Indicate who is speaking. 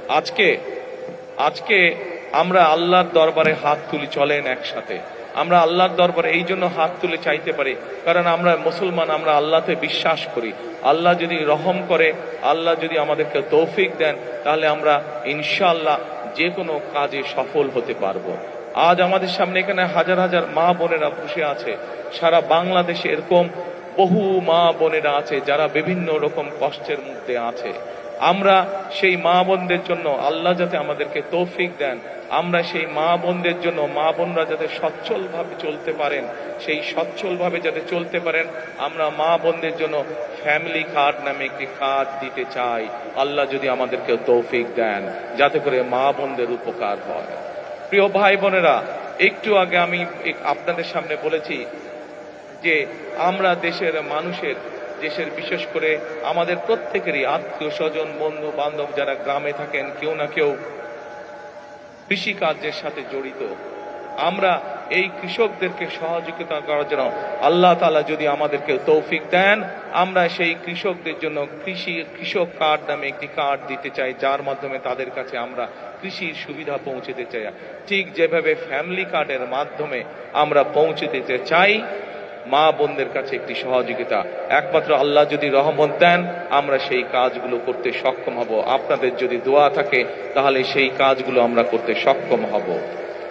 Speaker 1: আজকে আজকে আমরা আল্লাহর দরবারে হাত তুলি, চলেন একসাথে আমরা আল্লাহর দরবারে এই জন্য হাত তুলে চাইতে পারি, কারণ আমরা মুসলমান, আমরা আল্লাহতে বিশ্বাস করি। আল্লাহ যদি রহম করে, আল্লাহ যদি আমাদেরকে তৌফিক দেন, তাহলে আমরা ইনশাআল্লাহ যে কোনো কাজে সফল হতে পারবো। আজ আমাদের সামনে এখানে হাজার হাজার মা বোনেরা বসে আছে। সারা বাংলাদেশে এরকম বহু মা বোনেরা আছে যারা বিভিন্ন রকম কষ্টের মধ্যে আছে। আমরা সেই মা বোনদের জন্য আল্লাহ যাতে আমাদেরকে তৌফিক দেন, আমরা সেই মা বোনদের জন্য, মা বোনরা যাতে সচ্ছলভাবে চলতে পারেন, সেই সচ্ছলভাবে যাতে চলতে পারেন, আমরা মা বোনদের জন্য ফ্যামিলি কার্ড নামে একটি কার্ড দিতে চাই। আল্লাহ যদি আমাদেরকে তৌফিক দেন, যাতে করে মা বোনদের উপকার হয়। প্রিয় ভাই বোনেরা, একটু আগে আমি আপনাদের সামনে বলেছি যে আমরা দেশের মানুষের, দেশের বিশেষ করে আমাদের প্রত্যেকেরই আত্মীয় স্বজন, বন্ধু বান্ধব যারা গ্রামে থাকেন, কেউ না কেউ কৃষি কার্যের সাথে জড়িত। আমরা এই কৃষকদেরকে সহযোগিতা করার জন্য আল্লাহ তাআলা যদি আমাদেরকে তৌফিক দেন, আমরা সেই কৃষকদের জন্য কৃষক কার্ড নামে একটি কার্ড দিতে চাই, যার মাধ্যমে তাদের কাছে আমরা কৃষির সুবিধা পৌঁছে দিতে চাই। ঠিক যেভাবে ফ্যামিলি কার্ডের মাধ্যমে আমরা পৌঁছে দিতে চাই মা বোনদের কাছে একটি সহযোগিতা, একমাত্র আল্লাহ যদি রহমত দেন আমরা সেই কাজগুলো করতে সক্ষম হব। আপনাদের যদি দোয়া থাকে তাহলে সেই কাজগুলো আমরা করতে সক্ষম হব।